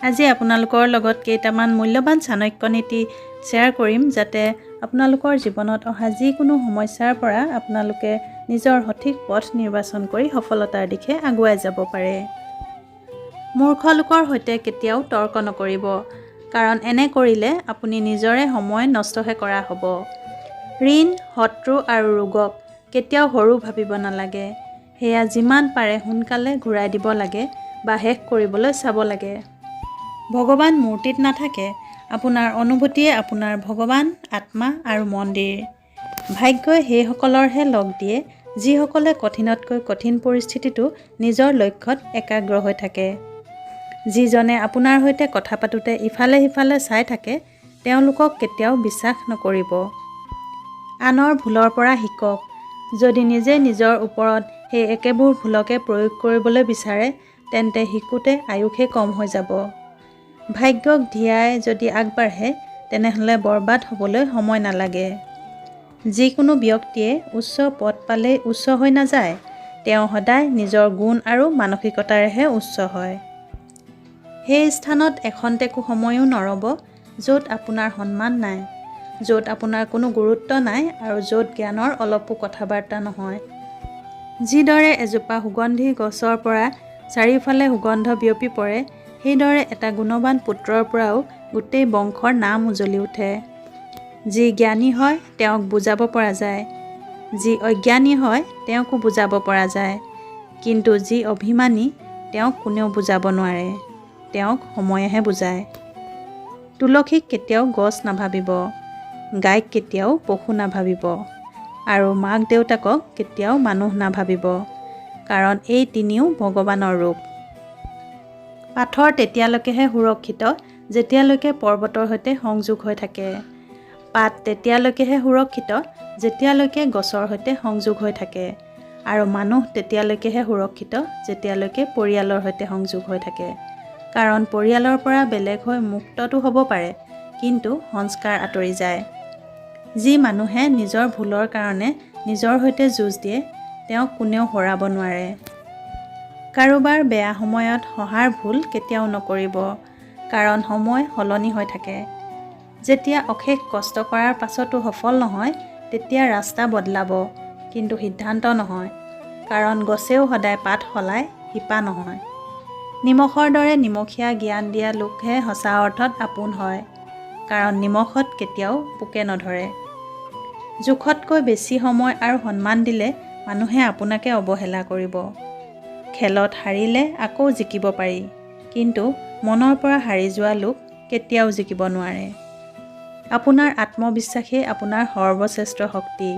আজি আপোনালোকৰ লগত কেইটামান মূল্যৱান চাণক্য নীতি শ্বেয়াৰ কৰিম যাতে আপোনালোকৰ জীৱনত অহা যিকোনো সমস্যাৰ পৰা আপোনালোকে নিজৰ সঠিক পথ নিৰ্বাচন কৰি সফলতাৰ দিশে আগুৱাই যাব পাৰে। মূৰ্খ লোকৰ সৈতে কেতিয়াও তৰ্ক নকৰিব, কাৰণ এনে কৰিলে আপুনি নিজৰে সময় নষ্টহে কৰা হ'ব। ঋণ, শত্ৰু আৰু ৰোগক কেতিয়াও সৰু ভাবিব নালাগে। সেয়া যিমান পাৰে সোনকালে ঘূৰাই দিব লাগে বা শেষ কৰিবলৈ চাব লাগে। ভগৱান মূৰ্তিত নাথাকে, আপোনাৰ অনুভূতিয়ে আপোনাৰ ভগৱান, আত্মা আৰু মন্দিৰ। ভাগ্যই সেইসকলৰহে লগ দিয়ে যিসকলে কঠিনতকৈ কঠিন পৰিস্থিতিটো নিজৰ লক্ষ্যত একাগ্ৰ হৈ থাকে। যিজনে আপোনাৰ সৈতে কথা পাতোঁতে ইফালে সিফালে চাই থাকে, তেওঁলোকক কেতিয়াও বিশ্বাস নকৰিব। আনৰ ভুলৰ পৰা শিকক। যদি নিজে নিজৰ ওপৰত সেই একেবোৰ ভুলকে প্ৰয়োগ কৰিবলৈ বিচাৰে, তেন্তে শিকোঁতে আয়ুসে কম হৈ যাব। ভাগ্যক ধিয়াই যদি আগবাঢ়ে, তেনেহ'লে বৰবাদ হ'বলৈ সময় নালাগে। যিকোনো ব্যক্তিয়ে উচ্চ পদ পালেই উচ্চ হৈ নাযায়, তেওঁ সদায় নিজৰ গুণ আৰু মানসিকতাৰেহে উচ্চ হয়। সেই স্থানত এখন্তেকো সময়ো নৰ'ব য'ত আপোনাৰ সন্মান নাই, য'ত আপোনাৰ কোনো গুৰুত্ব নাই আৰু য'ত জ্ঞানৰ অলপো কথা-বাৰ্তা নহয়। যিদৰে এজোপা সুগন্ধি গছৰ পৰা চাৰিওফালে সুগন্ধ বিয়পি পৰে, সেইদৰে এটা গুণৱান পুত্ৰৰ পৰাও গোটেই বংশৰ নাম উজ্বলি উঠে। যি জ্ঞানী হয় তেওঁক বুজাব পৰা যায়, যি অজ্ঞানী হয় তেওঁকো বুজাব পৰা যায়, কিন্তু যি অভিমানী তেওঁক কোনেও বুজাব নোৱাৰে, তেওঁক সময়েহে বুজায়। তুলসীক কেতিয়াও গছ নাভাবিব, গাইক কেতিয়াও পশু নাভাবিব আৰু মাক দেউতাকক কেতিয়াও মানুহ নাভাবিব, কাৰণ এই তিনিও ভগৱানৰ ৰূপ। পাথৰ তেতিয়ালৈকেহে সুৰক্ষিত যেতিয়ালৈকে পৰ্বতৰ সৈতে সংযোগ হৈ থাকে। পাত তেতিয়ালৈকেহে সুৰক্ষিত যেতিয়ালৈকে গছৰ সৈতে সংযোগ হৈ থাকে, আৰু মানুহ তেতিয়ালৈকেহে সুৰক্ষিত যেতিয়ালৈকে পৰিয়ালৰ সৈতে সংযোগ হৈ থাকে। কাৰণ পৰিয়ালৰ পৰা বেলেগ হৈ মুক্তটো হ'ব পাৰে, কিন্তু সংস্কাৰ আঁতৰি যায়। যি মানুহে নিজৰ ভুলৰ কাৰণে নিজৰ সৈতে যুঁজ দিয়ে, তেওঁক কোনেও হৰাব নোৱাৰে। কাৰোবাৰ বেয়া সময়ত সহাৰ ভুল কেতিয়াও নকৰিব, কাৰণ সময় সলনি হৈ থাকে। যেতিয়া অশেষ কষ্ট কৰাৰ পাছতো সফল নহয়, তেতিয়া ৰাস্তা বদলাব, কিন্তু সিদ্ধান্ত নহয়, কাৰণ গছেও সদায় পাত সলায়, শিপা নহয়। নিমখৰ দৰে নিমখীয়া জ্ঞান দিয়া লোকহে সঁচা অৰ্থত আপোন হয়, কাৰণ নিমখত কেতিয়াও পোকে নধৰে। জোখতকৈ বেছি সময় আৰু সন্মান দিলে মানুহে আপোনাকে অৱহেলা কৰিব। খেলত হাৰিলে আকৌ জিকিব পাৰি, কিন্তু মনৰ পৰা হাৰি যোৱা লোক কেতিয়াও জিকিব নোৱাৰে। আপোনাৰ আত্মবিশ্বাসেই আপোনাৰ সৰ্বশ্ৰেষ্ঠ শক্তি।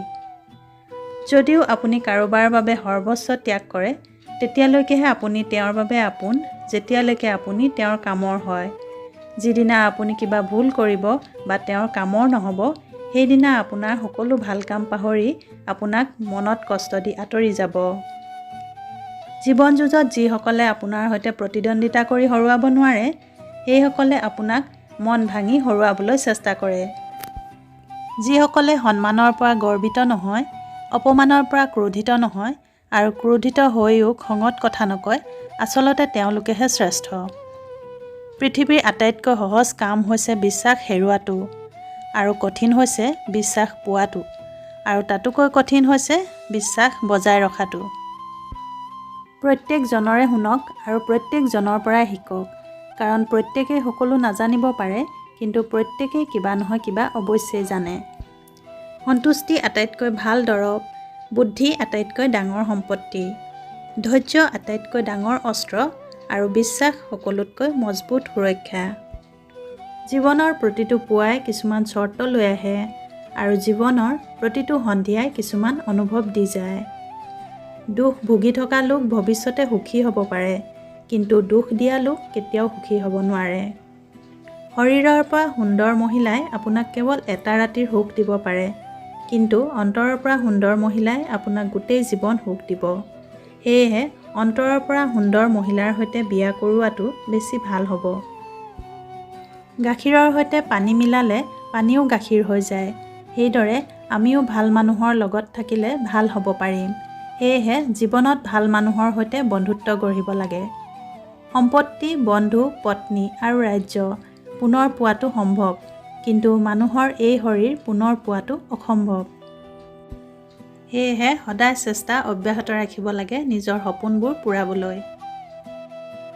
যদিও আপুনি কাৰোবাৰ বাবে সৰ্বস্ব ত্যাগ কৰে, তেতিয়ালৈকেহে আপুনি তেওঁৰ বাবে আপোন, যেতিয়ালৈকে আপুনি তেওঁৰ কামৰ হয়। যিদিনা আপুনি কিবা ভুল কৰিব বা তেওঁৰ কামৰ নহ'ব, সেইদিনা আপোনাৰ সকলো ভাল কাম পাহৰি আপোনাক মনত কষ্ট দি আঁতৰি যাব। জীৱন যুঁজত যিসকলে আপোনাৰ সৈতে প্ৰতিদ্বন্দ্বিতা কৰি হৰুৱাব নোৱাৰে, সেইসকলে আপোনাক মন ভাঙি হৰুৱাবলৈ চেষ্টা কৰে। যিসকলে সন্মানৰ পৰা গৰ্বিত নহয়, অপমানৰ পৰা ক্ৰোধিত নহয় আৰু ক্ৰোধিত হৈও খঙত কথা নকয়, আচলতে তেওঁলোকেহে শ্ৰেষ্ঠ। পৃথিৱীৰ আটাইতকৈ সহজ কাম হৈছে বিশ্বাস হেৰুওৱাটো, আৰু কঠিন হৈছে বিশ্বাস পোৱাটো, আৰু তাতোকৈ কঠিন হৈছে বিশ্বাস বজাই ৰখাটো। প্ৰত্যেকজনৰে শুনক আৰু প্ৰত্যেকজনৰ পৰাই শিকক, কাৰণ প্ৰত্যেকেই সকলো নাজানিব পাৰে, কিন্তু প্ৰত্যেকেই কিবা নহয় কিবা অৱশ্যেই জানে। সন্তুষ্টি আটাইতকৈ ভাল দৰৱ, বুদ্ধি আটাইতকৈ ডাঙৰ সম্পত্তি, ধৈৰ্য আটাইতকৈ ডাঙৰ অস্ত্ৰ, আৰু বিশ্বাস সকলোতকৈ মজবুত সুৰক্ষা। জীৱনৰ প্ৰতিটো পুৱাই কিছুমান চৰ্ত লৈ আহে, আৰু জীৱনৰ প্ৰতিটো সন্ধিয়াই কিছুমান অনুভৱ দি যায়। দুখ ভুগি থকা লোক ভৱিষ্যতে সুখী হ'ব পাৰে, কিন্তু দুখ দিয়া লোক কেতিয়াও সুখী হ'ব নোৱাৰে। শৰীৰৰ পৰা সুন্দৰ মহিলাই আপোনাক কেৱল এটা ৰাতিৰ সুখ দিব পাৰে, কিন্তু অন্তৰৰ পৰা সুন্দৰ মহিলাই আপোনাক গোটেই জীৱন সুখ দিব। সেয়েহে অন্তৰৰ পৰা সুন্দৰ মহিলাৰ সৈতে বিয়া কৰোৱাটো বেছি ভাল হ'ব। গাখীৰৰ সৈতে পানী মিলালে পানীও গাখীৰ হৈ যায়, সেইদৰে আমিও ভাল মানুহৰ লগত থাকিলে ভাল হ'ব পাৰিম। সেয়েহে জীৱনত ভাল মানুহৰ সৈতে বন্ধুত্ব গঢ়িব লাগে। সম্পত্তি, বন্ধু, পত্নী আৰু ৰাজ্য পুনৰ পোৱাটো সম্ভৱ, কিন্তু মানুহৰ এই শৰীৰ পুনৰ পোৱাটো অসম্ভৱ। সেয়েহে সদায় চেষ্টা অব্যাহত ৰাখিব লাগে নিজৰ সপোনবোৰ পূৰাবলৈ।